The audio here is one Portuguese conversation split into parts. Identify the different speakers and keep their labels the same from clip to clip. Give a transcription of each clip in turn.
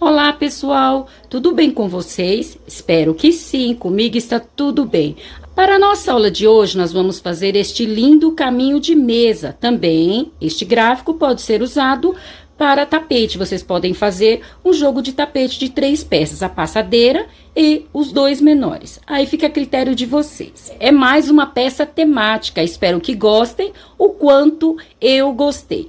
Speaker 1: Olá, pessoal! Tudo bem com vocês? Espero que sim, comigo está tudo bem. Para a nossa aula de hoje, nós vamos fazer este lindo caminho de mesa. Também, este gráfico pode ser usado para tapete. Vocês podem fazer um jogo de tapete de 3 peças, a passadeira e os 2 menores. Aí fica a critério de vocês. É mais uma peça temática, espero que gostem o quanto eu gostei.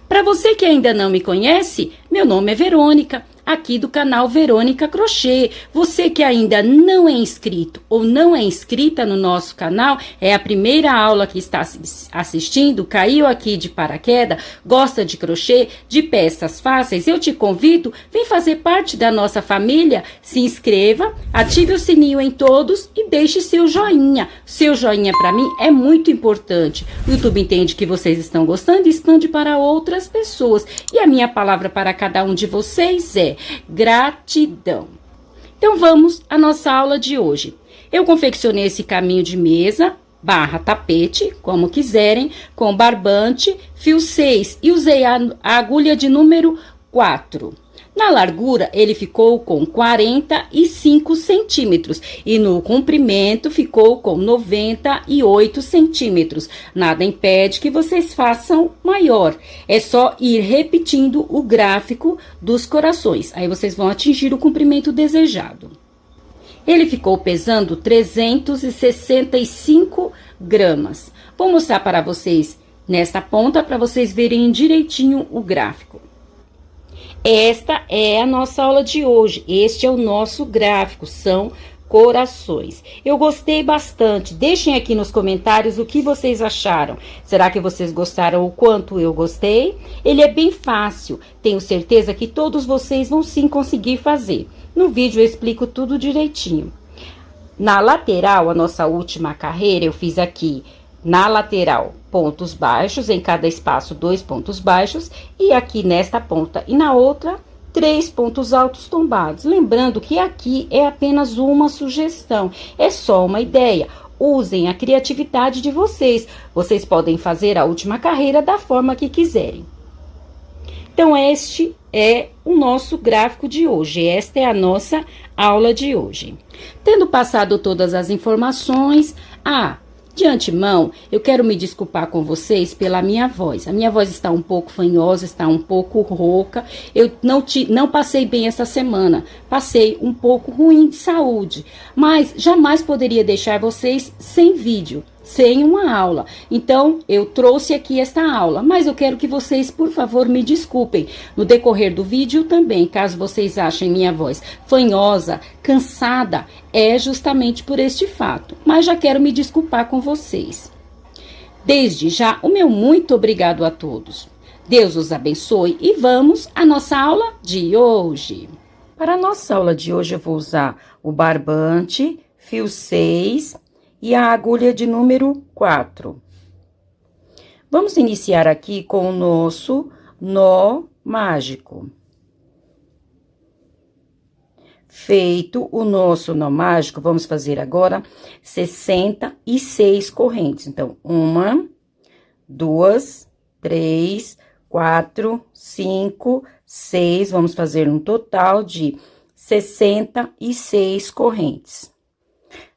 Speaker 1: Para você que ainda não me conhece, meu nome é Verônica, aqui do canal Verônica Crochê. Você que ainda não é inscrito ou não é inscrita no nosso canal, é a primeira aula que está assistindo, caiu aqui de paraquedas, gosta de crochê, de peças fáceis, eu te convido, vem fazer parte da nossa família, se inscreva, ative o sininho em todos e deixe seu joinha. Seu joinha para mim é muito importante. O YouTube entende que vocês estão gostando e expande para outras pessoas. E a minha palavra para cada um de vocês é gratidão. Então vamos à nossa aula de hoje. Eu confeccionei esse caminho de mesa barra tapete, como quiserem, com barbante, fio 6 e usei a agulha de número 4. Na largura, ele ficou com 45 centímetros e no comprimento ficou com 98 centímetros. Nada impede que vocês façam maior. É só ir repetindo o gráfico dos corações. Aí vocês vão atingir o comprimento desejado. Ele ficou pesando 365 gramas. Vou mostrar para vocês nesta ponta para vocês verem direitinho o gráfico. Esta é a nossa aula de hoje, este é o nosso gráfico, são corações. Eu gostei bastante, deixem aqui nos comentários o que vocês acharam. Será que vocês gostaram o quanto eu gostei? Ele é bem fácil, tenho certeza que todos vocês vão sim conseguir fazer. No vídeo eu explico tudo direitinho. Na lateral, a nossa última carreira, eu fiz aqui na lateral pontos baixos, em cada espaço 2 pontos baixos, e aqui nesta ponta e na outra 3 pontos altos tombados. Lembrando que aqui é apenas uma sugestão, é só uma ideia. Usem a criatividade de vocês, vocês podem fazer a última carreira da forma que quiserem. Então, este é o nosso gráfico de hoje, esta é a nossa aula de hoje. Tendo passado todas as informações, de antemão, eu quero me desculpar com vocês pela minha voz. A minha voz está um pouco fanhosa, está um pouco rouca. Eu não passei bem essa semana. Passei um pouco ruim de saúde. Mas jamais poderia deixar vocês sem vídeo, sem uma aula. Então, eu trouxe aqui esta aula. Mas eu quero que vocês, por favor, me desculpem. No decorrer do vídeo também, caso vocês achem minha voz fanhosa, cansada, é justamente por este fato. Mas já quero me desculpar com vocês. Desde já, o meu muito obrigado a todos. Deus os abençoe e vamos à nossa aula de hoje. Para a nossa aula de hoje, eu vou usar o barbante, fio 6 e a agulha de número 4. Vamos iniciar aqui com o nosso nó mágico. Feito o nosso nó mágico, vamos fazer agora 66 correntes. Então, 1, 2, 3, 4, 5, 6. Vamos fazer um total de 66 correntes.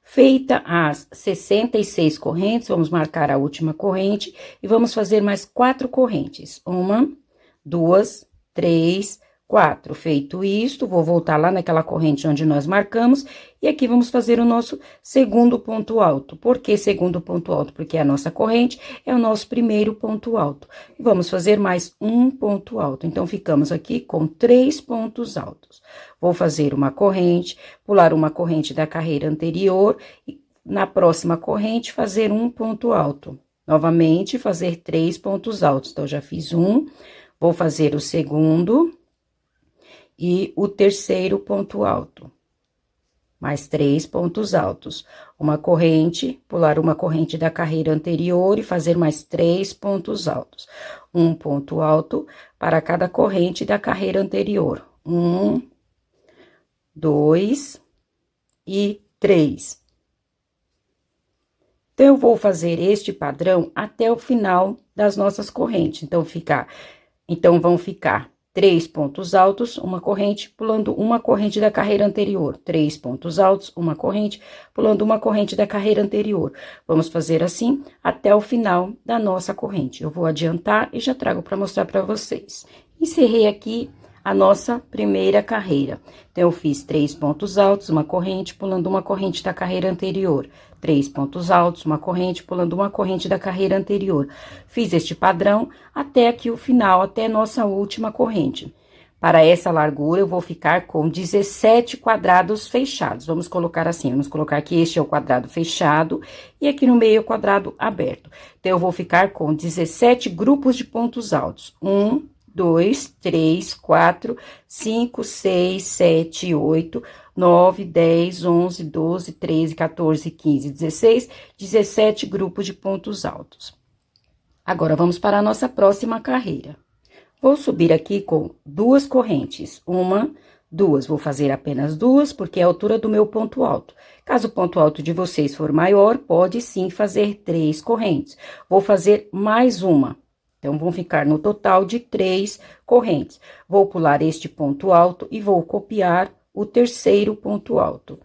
Speaker 1: Feita as 66 correntes, vamos marcar a última corrente e vamos fazer mais 4 correntes. 1, 2, 3, 4. Feito isto, vou voltar lá naquela corrente onde nós marcamos e aqui vamos fazer o nosso segundo ponto alto. Por que segundo ponto alto? Porque a nossa corrente é o nosso primeiro ponto alto. E vamos fazer mais um ponto alto. Então, ficamos aqui com 3 pontos altos. Vou fazer uma corrente, pular uma corrente da carreira anterior e na próxima corrente fazer um ponto alto. Novamente, fazer 3 pontos altos. Então, já fiz um, vou fazer o segundo e o terceiro ponto alto. Mais 3 pontos altos. Uma corrente, pular uma corrente da carreira anterior e fazer mais 3 pontos altos. Um ponto alto para cada corrente da carreira anterior. 1, 2 e 3. Então, eu vou fazer este padrão até o final das nossas correntes. Então, vão ficar 3 pontos altos, uma corrente, pulando uma corrente da carreira anterior. 3 pontos altos, uma corrente, pulando uma corrente da carreira anterior. Vamos fazer assim até o final da nossa corrente. Eu vou adiantar e já trago para mostrar para vocês. Encerrei aqui a nossa primeira carreira. Então, eu fiz 3 pontos altos, uma corrente, pulando uma corrente da carreira anterior. 3 pontos altos, uma corrente, pulando uma corrente da carreira anterior. Fiz este padrão até aqui o final, até nossa última corrente. Para essa largura, eu vou ficar com 17 quadrados fechados. Vamos colocar assim, vamos colocar que este é o quadrado fechado e aqui no meio é o quadrado aberto. Então, eu vou ficar com 17 grupos de pontos altos. 1, 2, 3, 4, 5, 6, 7, 8, 9, 10, 11, 12, 13, 14, 15, 16, 17 grupos de pontos altos. Agora, vamos para a nossa próxima carreira. Vou subir aqui com 2 correntes, 1, 2, vou fazer apenas 2, porque é a altura do meu ponto alto. Caso o ponto alto de vocês for maior, pode sim fazer 3 correntes. Vou fazer mais uma. Então, vão ficar no total de 3 correntes. Vou pular este ponto alto e vou copiar o terceiro ponto alto.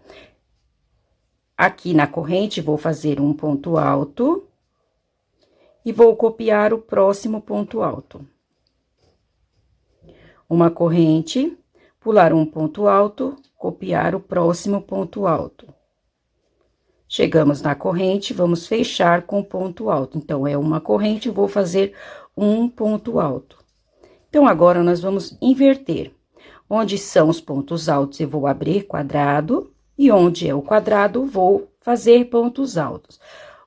Speaker 1: Aqui na corrente, vou fazer um ponto alto e vou copiar o próximo ponto alto. Uma corrente, pular um ponto alto, copiar o próximo ponto alto. Chegamos na corrente, vamos fechar com ponto alto. Então, é uma corrente, vou fazer um ponto alto. Então, agora, nós vamos inverter. Onde são os pontos altos, eu vou abrir quadrado, e onde é o quadrado, vou fazer pontos altos.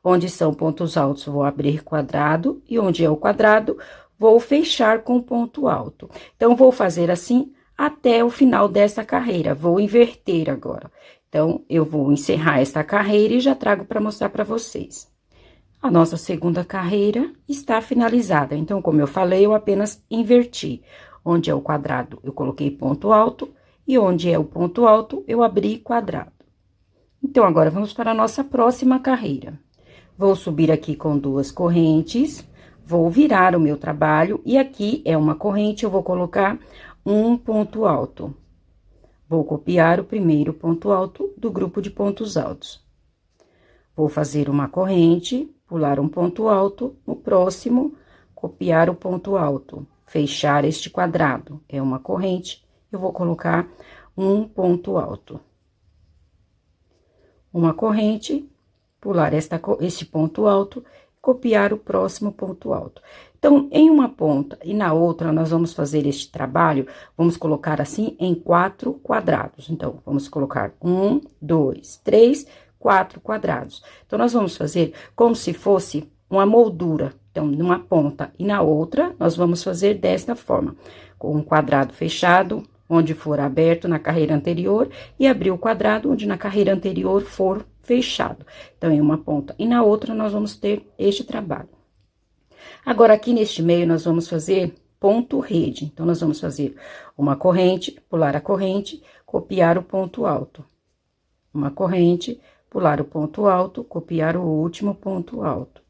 Speaker 1: Onde são pontos altos, vou abrir quadrado, e onde é o quadrado, vou fechar com ponto alto. Então, vou fazer assim até o final dessa carreira, vou inverter agora. Então, eu vou encerrar essa carreira e já trago para mostrar para vocês. A nossa segunda carreira está finalizada. Então, como eu falei, eu apenas inverti. Onde é o quadrado, eu coloquei ponto alto, e onde é o ponto alto, eu abri quadrado. Então, agora, vamos para a nossa próxima carreira. Vou subir aqui com 2 correntes, vou virar o meu trabalho, e aqui é uma corrente, eu vou colocar um ponto alto. Vou copiar o primeiro ponto alto do grupo de pontos altos. Vou fazer uma corrente, pular um ponto alto, no próximo, copiar o ponto alto, fechar este quadrado, é uma corrente, eu vou colocar um ponto alto. Uma corrente, pular este ponto alto, copiar o próximo ponto alto. Então, em uma ponta e na outra, nós vamos fazer este trabalho, vamos colocar assim em 4 quadrados. Então, vamos colocar 1, 2, 3, 4 quadrados. Então, nós vamos fazer como se fosse uma moldura. Então, numa ponta e na outra, nós vamos fazer desta forma, com um quadrado fechado, onde for aberto na carreira anterior, e abrir o quadrado onde na carreira anterior for fechado. Então, em uma ponta e na outra, nós vamos ter este trabalho. Agora, aqui neste meio, nós vamos fazer ponto rede. Então, nós vamos fazer uma corrente, pular a corrente, copiar o ponto alto. Uma corrente, pular o ponto alto, copiar o último ponto alto.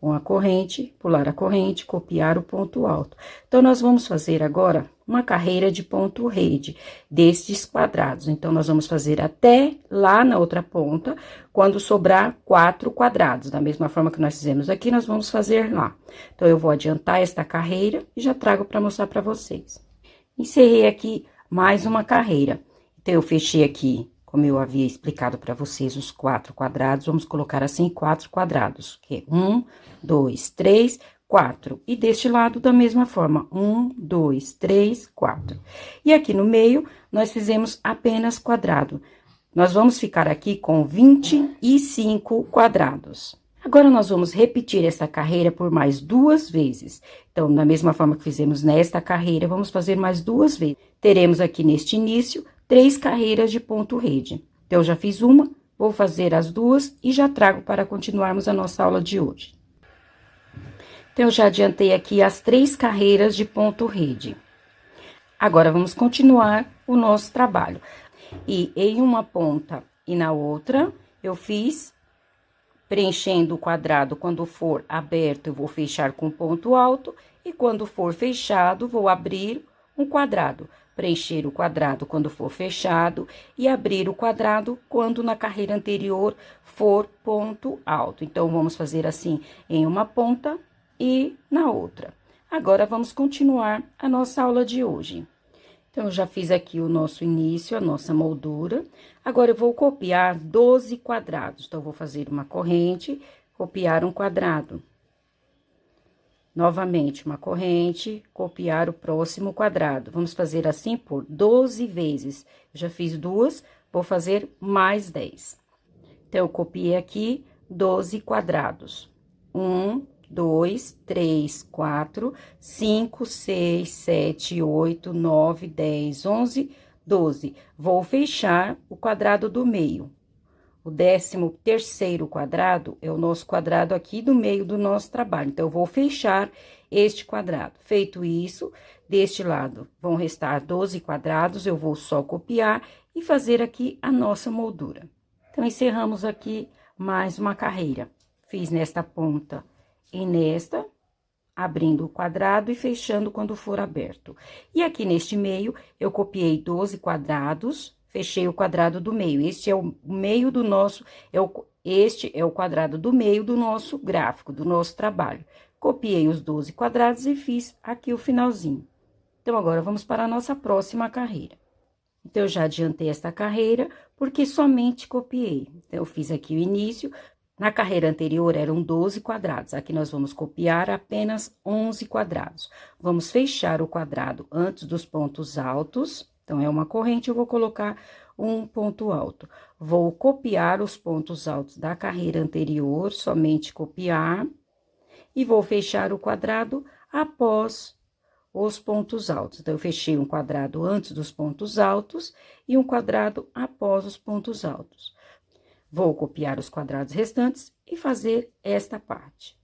Speaker 1: Uma corrente, pular a corrente, copiar o ponto alto. Então, nós vamos fazer agora uma carreira de ponto rede destes quadrados. Então, nós vamos fazer até lá na outra ponta, quando sobrar 4 quadrados. Da mesma forma que nós fizemos aqui, nós vamos fazer lá. Então, eu vou adiantar esta carreira e já trago para mostrar para vocês. Encerrei aqui mais uma carreira. Então, eu fechei aqui, como eu havia explicado para vocês, os 4 quadrados, vamos colocar assim 4 quadrados, que é 1, 2, 3, 4. E deste lado, da mesma forma, 1, 2, 3, 4. E aqui no meio, nós fizemos apenas quadrado. Nós vamos ficar aqui com 25 quadrados. Agora, nós vamos repetir essa carreira por mais 2 vezes. Então, da mesma forma que fizemos nesta carreira, vamos fazer mais 2 vezes. Teremos aqui neste início 3 carreiras de ponto rede. Então, eu já fiz uma, vou fazer as 2 e já trago para continuarmos a nossa aula de hoje. Então, eu já adiantei aqui as 3 carreiras de ponto rede. Agora, vamos continuar o nosso trabalho. E em uma ponta e na outra, eu fiz preenchendo o quadrado. Quando for aberto, eu vou fechar com ponto alto. E quando for fechado, vou abrir um quadrado. Preencher o quadrado quando for fechado e abrir o quadrado quando na carreira anterior for ponto alto. Então, vamos fazer assim em uma ponta e na outra. Agora, vamos continuar a nossa aula de hoje. Então, eu já fiz aqui o nosso início, a nossa moldura. Agora, eu vou copiar 12 quadrados. Então, eu vou fazer uma corrente, copiar um quadrado. Novamente, uma corrente, copiar o próximo quadrado. Vamos fazer assim por 12 vezes. Eu já fiz duas, vou fazer mais 10. Então, eu copiei aqui 12 quadrados. 1, 2, 3, 4, 5, 6, 7, 8, 9, 10, 11, 12. Vou fechar o quadrado do meio. O 13º quadrado é o nosso quadrado aqui do meio do nosso trabalho. Então, eu vou fechar este quadrado. Feito isso, deste lado vão restar 12 quadrados, eu vou só copiar e fazer aqui a nossa moldura. Então, encerramos aqui mais uma carreira. Fiz nesta ponta e nesta, abrindo o quadrado e fechando quando for aberto. E aqui neste meio, eu copiei 12 quadrados, fechei o quadrado do meio. Este é o meio do nosso, este é o quadrado do meio do nosso gráfico, do nosso trabalho. Copiei os 12 quadrados e fiz aqui o finalzinho. Então, agora, vamos para a nossa próxima carreira. Então, eu já adiantei esta carreira, porque somente copiei. Então, eu fiz aqui o início. Na carreira anterior, eram 12 quadrados. Aqui, nós vamos copiar apenas 11 quadrados. Vamos fechar o quadrado antes dos pontos altos. Então, é uma corrente, eu vou colocar um ponto alto. Vou copiar os pontos altos da carreira anterior, somente copiar. E vou fechar o quadrado após os pontos altos. Então, eu fechei um quadrado antes dos pontos altos e um quadrado após os pontos altos. Vou copiar os quadrados restantes e fazer esta parte.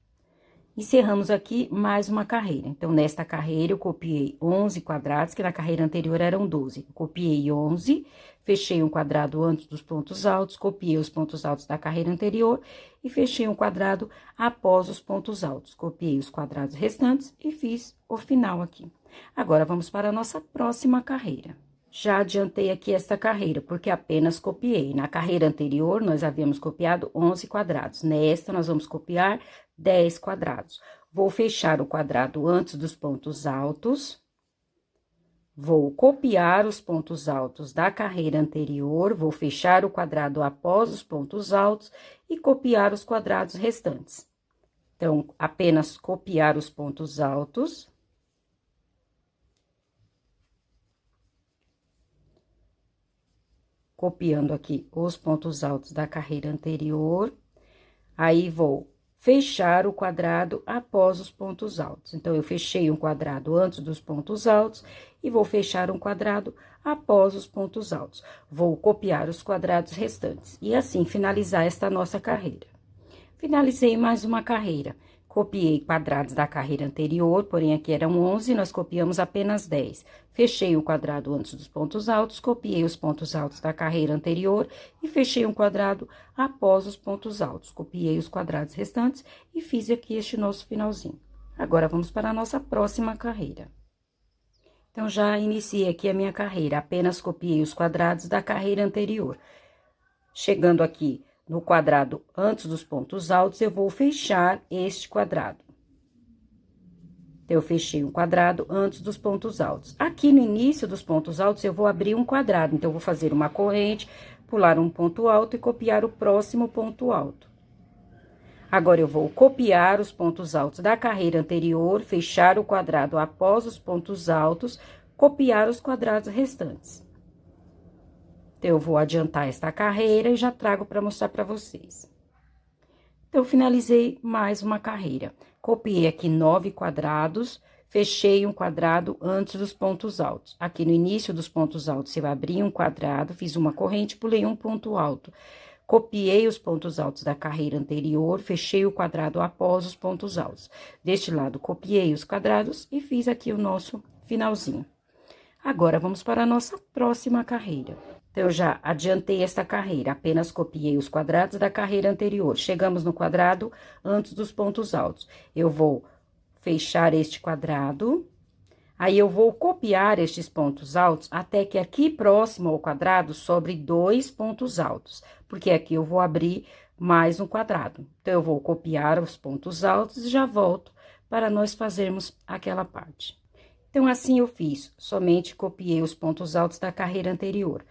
Speaker 1: Encerramos aqui mais uma carreira. Então, nesta carreira, eu copiei 11 quadrados, que na carreira anterior eram 12. Copiei 11, fechei um quadrado antes dos pontos altos, copiei os pontos altos da carreira anterior e fechei um quadrado após os pontos altos. Copiei os quadrados restantes e fiz o final aqui. Agora, vamos para a nossa próxima carreira. Já adiantei aqui esta carreira, porque apenas copiei. Na carreira anterior, nós havíamos copiado 11 quadrados. Nesta, nós vamos copiar 10 quadrados. Vou fechar o quadrado antes dos pontos altos. Vou copiar os pontos altos da carreira anterior. Vou fechar o quadrado após os pontos altos e copiar os quadrados restantes. Então, apenas copiar os pontos altos. Copiando aqui os pontos altos da carreira anterior, aí vou fechar o quadrado após os pontos altos. Então, eu fechei um quadrado antes dos pontos altos e vou fechar um quadrado após os pontos altos. Vou copiar os quadrados restantes e assim finalizar esta nossa carreira. Finalizei mais uma carreira. Copiei quadrados da carreira anterior, porém aqui eram 11, nós copiamos apenas 10. Fechei o quadrado antes dos pontos altos, copiei os pontos altos da carreira anterior e fechei um quadrado após os pontos altos. Copiei os quadrados restantes e fiz aqui este nosso finalzinho. Agora, vamos para a nossa próxima carreira. Então, já iniciei aqui a minha carreira, apenas copiei os quadrados da carreira anterior. Chegando aqui no quadrado antes dos pontos altos, eu vou fechar este quadrado. Então, eu fechei um quadrado antes dos pontos altos. Aqui no início dos pontos altos, eu vou abrir um quadrado. Então, eu vou fazer uma corrente, pular um ponto alto e copiar o próximo ponto alto. Agora, eu vou copiar os pontos altos da carreira anterior, fechar o quadrado após os pontos altos, copiar os quadrados restantes. Então, eu vou adiantar esta carreira e já trago para mostrar para vocês. Então, finalizei mais uma carreira. Copiei aqui 9 quadrados, fechei um quadrado antes dos pontos altos. Aqui no início dos pontos altos, eu abri um quadrado, fiz uma corrente, pulei um ponto alto. Copiei os pontos altos da carreira anterior, fechei o quadrado após os pontos altos. Deste lado, copiei os quadrados e fiz aqui o nosso finalzinho. Agora, vamos para a nossa próxima carreira. Então, eu já adiantei esta carreira, apenas copiei os quadrados da carreira anterior. Chegamos no quadrado antes dos pontos altos. Eu vou fechar este quadrado, Aí, eu vou copiar estes pontos altos até que aqui próximo ao quadrado sobre 2 pontos altos, porque aqui eu vou abrir mais um quadrado. Então, eu vou copiar os pontos altos e já volto para nós fazermos aquela parte. Então, assim eu fiz, somente copiei os pontos altos da carreira anterior.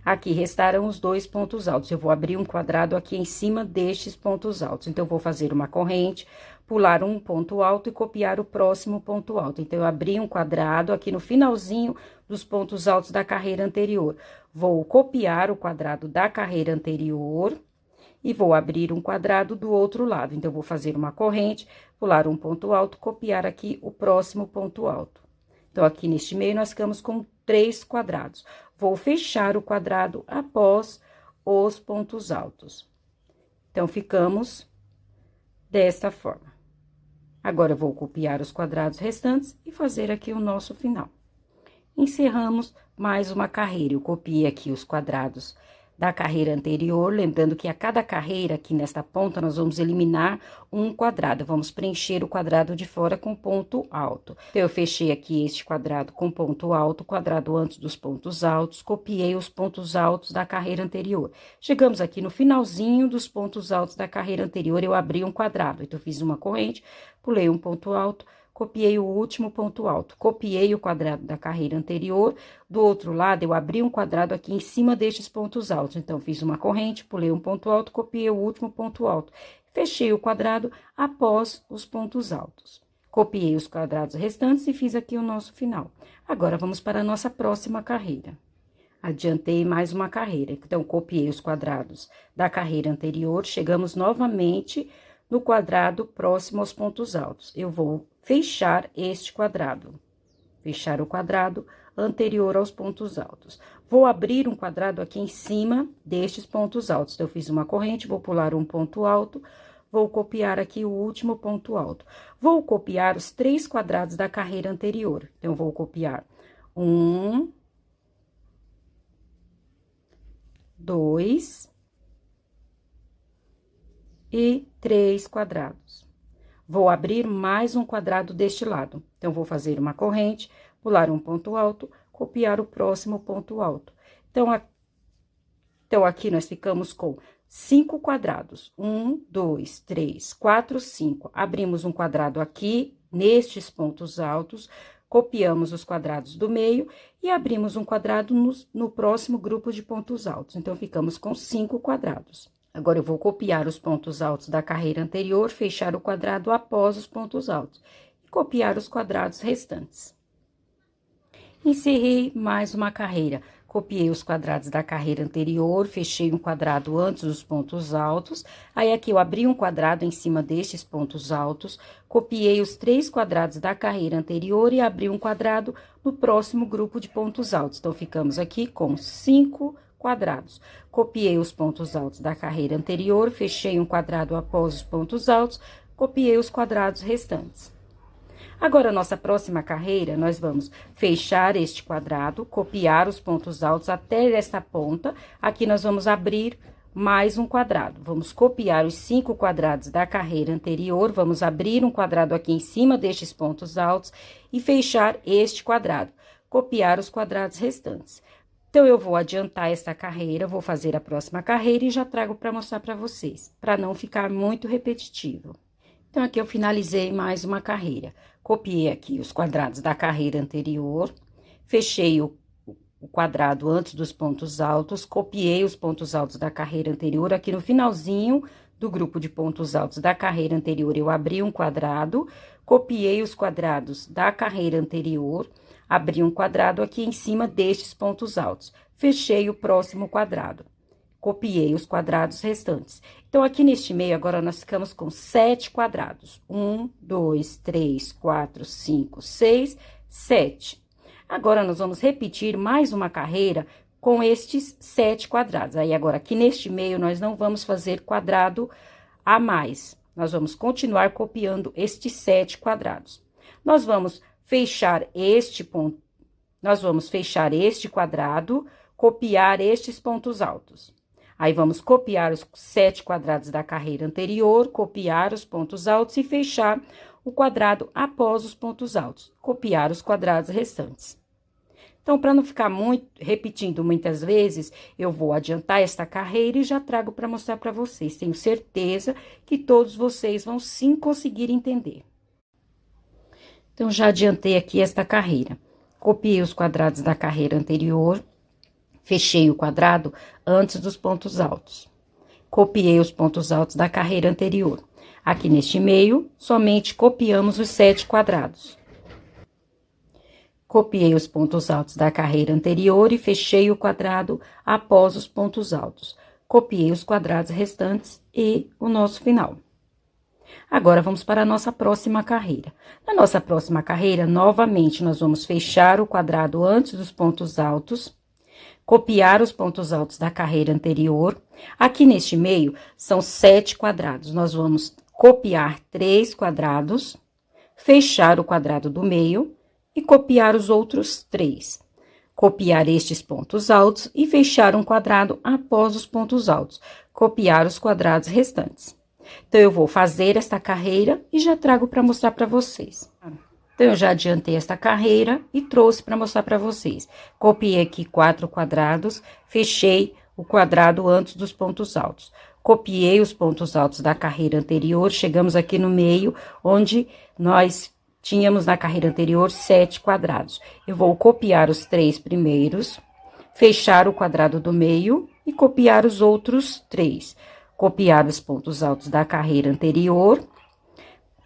Speaker 1: Aqui restaram os 2 pontos altos, eu vou abrir um quadrado aqui em cima destes pontos altos. Então, eu vou fazer uma corrente, pular um ponto alto e copiar o próximo ponto alto. Então, eu abri um quadrado aqui no finalzinho dos pontos altos da carreira anterior. Vou copiar o quadrado da carreira anterior e vou abrir um quadrado do outro lado. Então, eu vou fazer uma corrente, pular um ponto alto, copiar aqui o próximo ponto alto. Então, aqui neste meio, nós ficamos com 3 quadrados. Vou fechar o quadrado após os pontos altos. Então, ficamos desta forma. Agora, eu vou copiar os quadrados restantes e fazer aqui o nosso final. Encerramos mais uma carreira. Eu copiei aqui os quadrados da carreira anterior, lembrando que a cada carreira aqui nesta ponta, nós vamos eliminar um quadrado. Vamos preencher o quadrado de fora com ponto alto. Então, eu fechei aqui este quadrado com ponto alto, quadrado antes dos pontos altos, copiei os pontos altos da carreira anterior. Chegamos aqui no finalzinho dos pontos altos da carreira anterior, eu abri um quadrado. Então, eu fiz uma corrente, pulei um ponto alto, copiei o último ponto alto, copiei o quadrado da carreira anterior, do outro lado, eu abri um quadrado aqui em cima destes pontos altos. Então, fiz uma corrente, pulei um ponto alto, copiei o último ponto alto, fechei o quadrado após os pontos altos. Copiei os quadrados restantes e fiz aqui o nosso final. Agora, vamos para a nossa próxima carreira. Adiantei mais uma carreira, então, copiei os quadrados da carreira anterior, chegamos novamente no quadrado próximo aos pontos altos. Eu vou fechar este quadrado, fechar o quadrado anterior aos pontos altos. Vou abrir um quadrado aqui em cima destes pontos altos. Então, eu fiz uma corrente, vou pular um ponto alto, vou copiar aqui o último ponto alto. Vou copiar os 3 quadrados da carreira anterior. Então, eu vou copiar 1, 2 e 3 quadrados. Vou abrir mais um quadrado deste lado. Então, vou fazer uma corrente, pular um ponto alto, copiar o próximo ponto alto. Então, aqui nós ficamos com 5 quadrados. 1, 2, 3, 4, 5. Abrimos um quadrado aqui, nestes pontos altos, copiamos os quadrados do meio e abrimos um quadrado no próximo grupo de pontos altos. Então, ficamos com 5 quadrados. Agora, eu vou copiar os pontos altos da carreira anterior, fechar o quadrado após os pontos altos e copiar os quadrados restantes. Encerrei mais uma carreira. Copiei os quadrados da carreira anterior, fechei um quadrado antes dos pontos altos. Aí, aqui eu abri um quadrado em cima destes pontos altos, copiei os 3 quadrados da carreira anterior e abri um quadrado no próximo grupo de pontos altos. Então, ficamos aqui com 5 quadrados. Copiei os pontos altos da carreira anterior, fechei um quadrado após os pontos altos, copiei os quadrados restantes. Agora, nossa próxima carreira, nós vamos fechar este quadrado, copiar os pontos altos até esta ponta. Aqui, nós vamos abrir mais um quadrado. Vamos copiar os 5 quadrados da carreira anterior, vamos abrir um quadrado aqui em cima destes pontos altos e fechar este quadrado. Copiar os quadrados restantes. Então, eu vou adiantar esta carreira, vou fazer a próxima carreira e já trago para mostrar para vocês, para não ficar muito repetitivo. Então, aqui eu finalizei mais uma carreira. Copiei aqui os quadrados da carreira anterior, fechei o quadrado antes dos pontos altos, copiei os pontos altos da carreira anterior. Aqui no finalzinho do grupo de pontos altos da carreira anterior, eu abri um quadrado, copiei os quadrados da carreira anterior, abri um quadrado aqui em cima destes pontos altos, fechei o próximo quadrado, copiei os quadrados restantes. Então, aqui neste meio, agora, nós ficamos com 7 quadrados. 1, 2, 3, 4, 5, 6, 7. Agora, nós vamos repetir mais uma carreira com estes 7 quadrados. Aí, agora, aqui neste meio, nós não vamos fazer quadrado a mais. Nós vamos continuar copiando estes 7 quadrados. Nós vamos fechar este ponto, nós vamos fechar este quadrado, copiar estes pontos altos. Aí, vamos copiar os 7 quadrados da carreira anterior, copiar os pontos altos e fechar o quadrado após os pontos altos, copiar os quadrados restantes. Então, para não ficar repetindo muitas vezes, eu vou adiantar esta carreira e já trago para mostrar para vocês. Tenho certeza que todos vocês vão sim conseguir entender. Então, já adiantei aqui esta carreira. Copiei os quadrados da carreira anterior, fechei o quadrado antes dos pontos altos. Copiei os pontos altos da carreira anterior. Aqui neste meio, somente copiamos os 7 quadrados. Copiei os pontos altos da carreira anterior e fechei o quadrado após os pontos altos. Copiei os quadrados restantes e o nosso final. Agora, vamos para a nossa próxima carreira. Na nossa próxima carreira, novamente, nós vamos fechar o quadrado antes dos pontos altos, copiar os pontos altos da carreira anterior. Aqui neste meio, são 7 quadrados. Nós vamos copiar 3 quadrados, fechar o quadrado do meio e copiar os outros 3. Copiar estes pontos altos e fechar um quadrado após os pontos altos. Copiar os quadrados restantes. Então, eu vou fazer esta carreira e já trago para mostrar para vocês. Então, eu já adiantei esta carreira e trouxe para mostrar para vocês. Copiei aqui 4 quadrados, fechei o quadrado antes dos pontos altos. Copiei os pontos altos da carreira anterior, chegamos aqui no meio, onde nós tínhamos na carreira anterior 7 quadrados. Eu vou copiar os 3 primeiros, fechar o quadrado do meio e copiar os outros 3. Copiar os pontos altos da carreira anterior,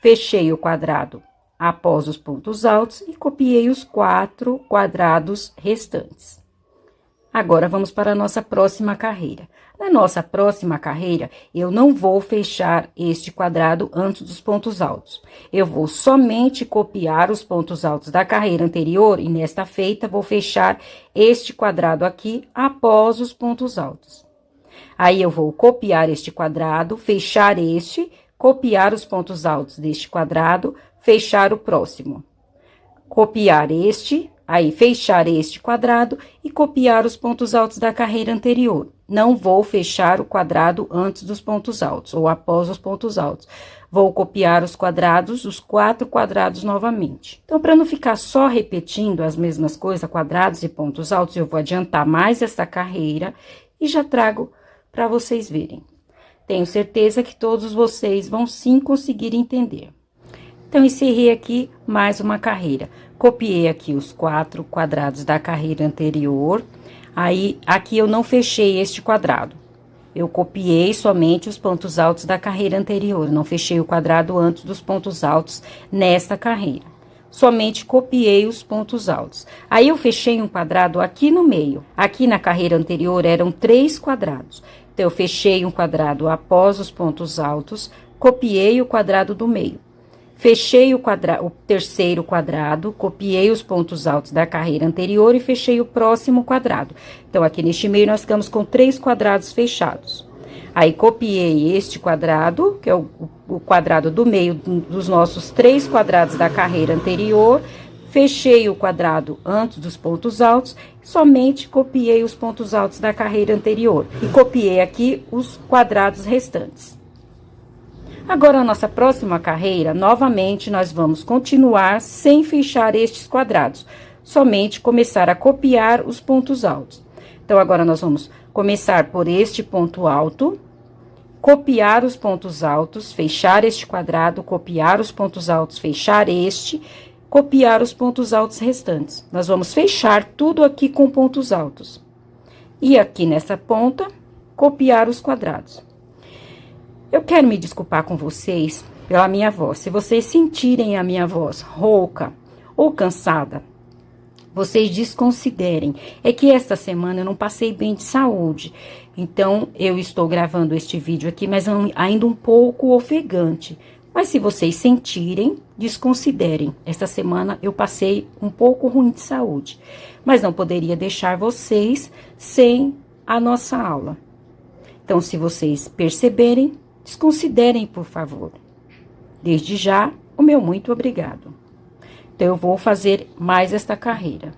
Speaker 1: fechei o quadrado após os pontos altos e copiei os 4 quadrados restantes. Agora, vamos para a nossa próxima carreira. Na nossa próxima carreira, eu não vou fechar este quadrado antes dos pontos altos. Eu vou somente copiar os pontos altos da carreira anterior e nesta feita vou fechar este quadrado aqui após os pontos altos. Aí, eu vou copiar este quadrado, fechar este, copiar os pontos altos deste quadrado, fechar o próximo. Copiar este, aí fechar este quadrado e copiar os pontos altos da carreira anterior. Não vou fechar o quadrado antes dos pontos altos ou após os pontos altos. Vou copiar os quadrados, os 4 quadrados novamente. Então, para não ficar só repetindo as mesmas coisas, quadrados e pontos altos, eu vou adiantar mais essa carreira e já trago para vocês verem. Tenho certeza que todos vocês vão sim conseguir entender. Então, encerrei aqui mais uma carreira. Copiei aqui os 4 quadrados da carreira anterior. Aí, aqui eu não fechei este quadrado. Eu copiei somente os pontos altos da carreira anterior. Não fechei o quadrado antes dos pontos altos nesta carreira. Somente copiei os pontos altos. Aí, eu fechei um quadrado aqui no meio. Aqui na carreira anterior eram 3 quadrados. Então, eu fechei um quadrado após os pontos altos, copiei o quadrado do meio. Fechei o terceiro quadrado, copiei os pontos altos da carreira anterior e fechei o próximo quadrado. Então, aqui neste meio, nós ficamos com 3 quadrados fechados. Aí, copiei este quadrado, que é o quadrado do meio dos nossos 3 quadrados da carreira anterior, fechei o quadrado antes dos pontos altos, somente copiei os pontos altos da carreira anterior. E copiei aqui os quadrados restantes. Agora, a nossa próxima carreira, novamente, nós vamos continuar sem fechar estes quadrados, somente começar a copiar os pontos altos. Então, agora, nós vamos começar por este ponto alto, copiar os pontos altos, fechar este quadrado, copiar os pontos altos, fechar este, copiar os pontos altos restantes. Nós vamos fechar tudo aqui com pontos altos. E aqui nessa ponta, copiar os quadrados. Eu quero me desculpar com vocês pela minha voz. Se vocês sentirem a minha voz rouca ou cansada, vocês desconsiderem. É que esta semana eu não passei bem de saúde. Então, eu estou gravando este vídeo aqui, mas ainda um pouco ofegante. Mas se vocês sentirem, desconsiderem. Esta semana eu passei um pouco ruim de saúde. Mas não poderia deixar vocês sem a nossa aula. Então, se vocês perceberem, desconsiderem, por favor. Desde já, o meu muito obrigado. Então, eu vou fazer mais esta carreira.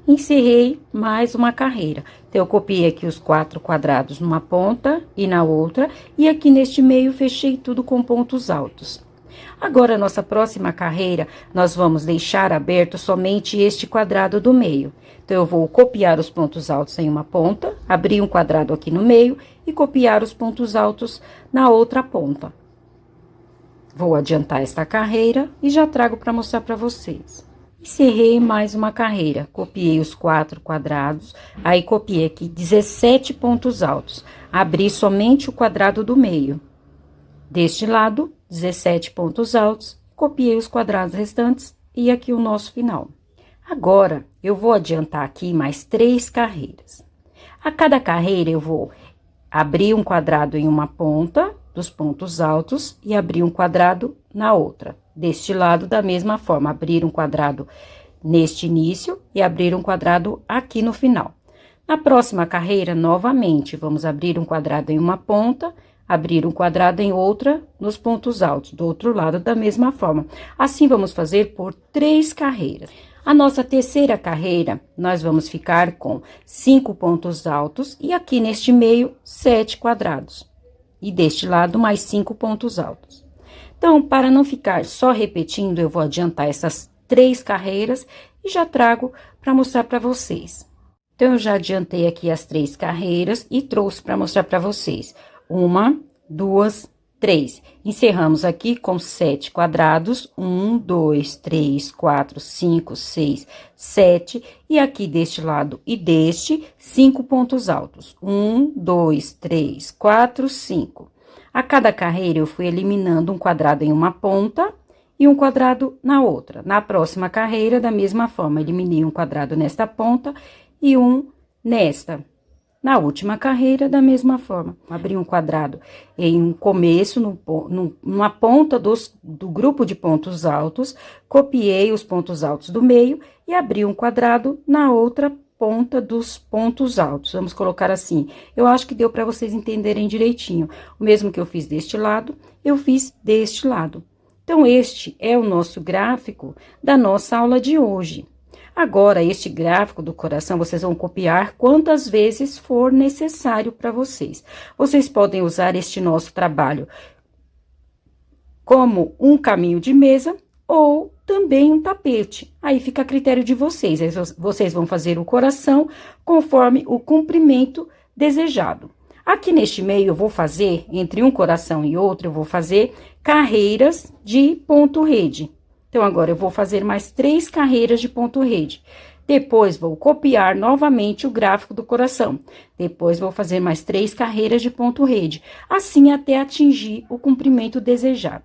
Speaker 1: Encerrei mais uma carreira. Então, eu copiei aqui os 4 quadrados numa ponta e na outra. E aqui neste meio, fechei tudo com pontos altos. Agora, nossa próxima carreira, nós vamos deixar aberto somente este quadrado do meio. Então, eu vou copiar os pontos altos em uma ponta, abrir um quadrado aqui no meio e copiar os pontos altos na outra ponta. Vou adiantar esta carreira e já trago para mostrar para vocês. Encerrei mais uma carreira, copiei os 4 quadrados, aí copiei aqui 17 pontos altos, abri somente o quadrado do meio. Deste lado, 17 pontos altos, copiei os quadrados restantes e aqui o nosso final. Agora, eu vou adiantar aqui mais 3 carreiras. A cada carreira, eu vou abrir um quadrado em uma ponta dos pontos altos e abrir um quadrado na outra. Deste lado, da mesma forma, abrir um quadrado neste início e abrir um quadrado aqui no final. Na próxima carreira, novamente, vamos abrir um quadrado em uma ponta, abrir um quadrado em outra nos pontos altos, do outro lado, da mesma forma. Assim, vamos fazer por 3 carreiras. A nossa terceira carreira, nós vamos ficar com 5 pontos altos e aqui neste meio, 7 quadrados. E deste lado, mais 5 pontos altos. Então, para não ficar só repetindo, eu vou adiantar essas 3 carreiras e já trago para mostrar para vocês. Então, eu já adiantei aqui as 3 carreiras e trouxe para mostrar para vocês. 1, 2, 3. Encerramos aqui com 7 quadrados, 1, 2, 3, 4, 5, 6, 7. E aqui deste lado e deste, 5 pontos altos. 1, 2, 3, 4, 5. A cada carreira, eu fui eliminando um quadrado em uma ponta e um quadrado na outra. Na próxima carreira, da mesma forma, eliminei um quadrado nesta ponta e um nesta. Na última carreira, da mesma forma, abri um quadrado em um começo, numa ponta do grupo de pontos altos, copiei os pontos altos do meio e abri um quadrado na outra ponta dos pontos altos. Vamos colocar assim. Eu acho que deu para vocês entenderem direitinho. O mesmo que eu fiz deste lado, eu fiz deste lado. Então, este é o nosso gráfico da nossa aula de hoje. Agora, este gráfico do coração, vocês vão copiar quantas vezes for necessário para vocês. Vocês podem usar este nosso trabalho como um caminho de mesa ou também um tapete. Aí fica a critério de vocês. Aí vocês vão fazer o coração conforme o comprimento desejado. Aqui neste meio, eu vou fazer, entre um coração e outro, eu vou fazer carreiras de ponto rede. Então, agora, eu vou fazer mais 3 carreiras de ponto rede. Depois, vou copiar novamente o gráfico do coração. Depois, vou fazer mais 3 carreiras de ponto rede. Assim, até atingir o comprimento desejado.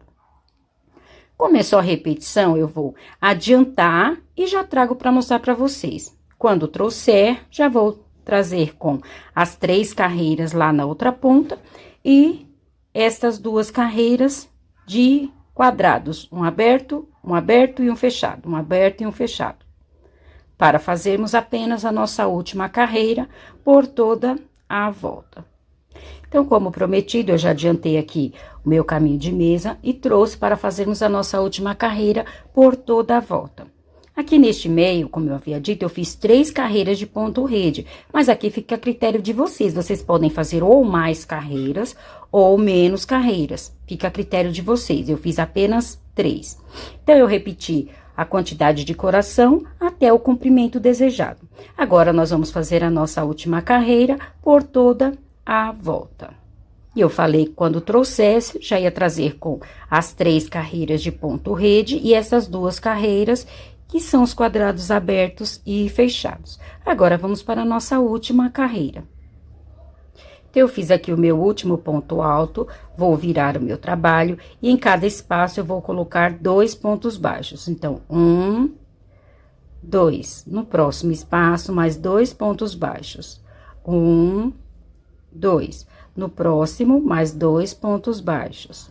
Speaker 1: Começou a repetição, eu vou adiantar e já trago para mostrar para vocês. Quando trouxer, já vou trazer com as 3 carreiras lá na outra ponta e estas 2 carreiras de quadrados, um aberto e um fechado, um aberto e um fechado, para fazermos apenas a nossa última carreira por toda a volta. Então, como prometido, eu já adiantei aqui o meu caminho de mesa e trouxe para fazermos a nossa última carreira por toda a volta. Aqui neste meio, como eu havia dito, eu fiz 3 carreiras de ponto rede, mas aqui fica a critério de vocês. Vocês podem fazer ou mais carreiras ou menos carreiras. Fica a critério de vocês. Eu fiz apenas 3. Então, eu repeti a quantidade de coração até o comprimento desejado. Agora, nós vamos fazer a nossa última carreira por toda a volta. E eu falei que quando trouxesse, já ia trazer com as 3 carreiras de ponto rede e essas 2 carreiras que são os quadrados abertos e fechados. Agora, vamos para a nossa última carreira. Então, eu fiz aqui o meu último ponto alto, vou virar o meu trabalho, e em cada espaço eu vou colocar 2 pontos baixos. Então, 1, 2. No próximo espaço, mais 2 pontos baixos. 1, 2. No próximo, mais 2 pontos baixos.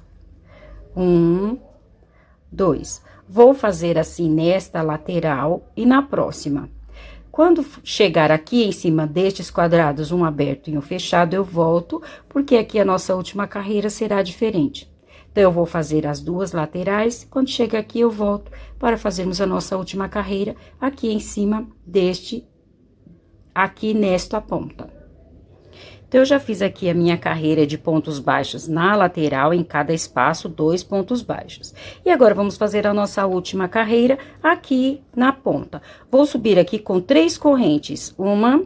Speaker 1: 1, 2. Vou fazer assim nesta lateral e na próxima. Quando chegar aqui em cima destes quadrados, um aberto e um fechado, eu volto, porque aqui a nossa última carreira será diferente. Então, eu vou fazer as 2 laterais, quando chega aqui eu volto para fazermos a nossa última carreira aqui em cima deste, aqui nesta ponta. Então, eu já fiz aqui a minha carreira de pontos baixos na lateral, em cada espaço, 2 pontos baixos. E agora, vamos fazer a nossa última carreira aqui na ponta. Vou subir aqui com 3 correntes, 1,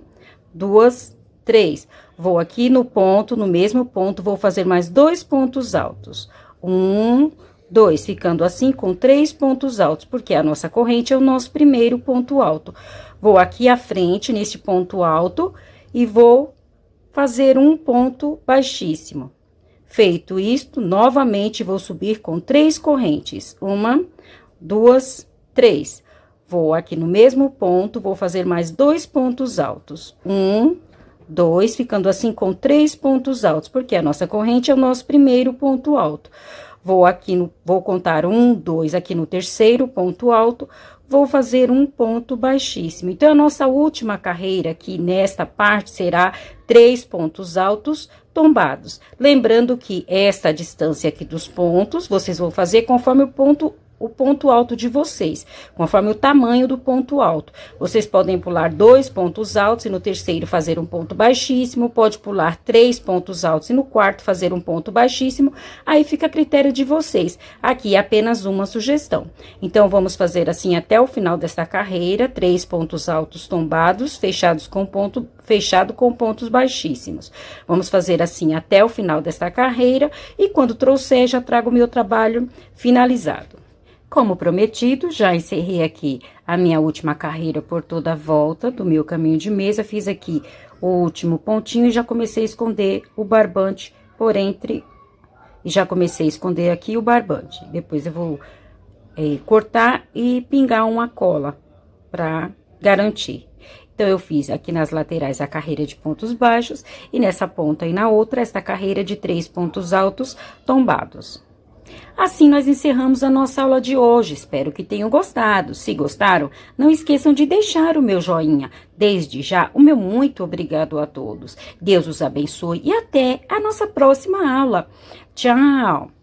Speaker 1: 2, 3. Vou aqui no ponto, no mesmo ponto, vou fazer mais 2 pontos altos. 1, 2, ficando assim com 3 pontos altos, porque a nossa corrente é o nosso primeiro ponto alto. Vou aqui à frente, neste ponto alto, e vou fazer um ponto baixíssimo. Feito isto, novamente vou subir com 3 correntes. 1, 2, 3. Vou aqui no mesmo ponto, vou fazer mais 2 pontos altos. 1, 2, ficando assim com 3 pontos altos, porque a nossa corrente é o nosso primeiro ponto alto. Vou aqui, vou contar 1, 2, aqui no terceiro ponto alto, vou fazer um ponto baixíssimo. Então, a nossa última carreira aqui nesta parte será 3 pontos altos tombados. Lembrando que esta distância aqui dos pontos, vocês vão fazer conforme o ponto alto de vocês, conforme o tamanho do ponto alto. Vocês podem pular 2 pontos altos e no terceiro fazer um ponto baixíssimo, pode pular 3 pontos altos e no quarto fazer um ponto baixíssimo, aí fica a critério de vocês. Aqui é apenas uma sugestão. Então, vamos fazer assim até o final desta carreira, 3 pontos altos tombados, fechado com pontos baixíssimos. Vamos fazer assim até o final desta carreira e quando trouxer, já trago o meu trabalho finalizado. Como prometido, já encerrei aqui a minha última carreira por toda a volta do meu caminho de mesa. Fiz aqui o último pontinho e já comecei a esconder o barbante por entre... E já comecei a esconder aqui o barbante. Depois eu vou cortar e pingar uma cola para garantir. Então, eu fiz aqui nas laterais a carreira de pontos baixos e nessa ponta e na outra esta carreira de 3 pontos altos tombados. Assim, nós encerramos a nossa aula de hoje. Espero que tenham gostado. Se gostaram, não esqueçam de deixar o meu joinha. Desde já, o meu muito obrigado a todos. Deus os abençoe e até a nossa próxima aula. Tchau!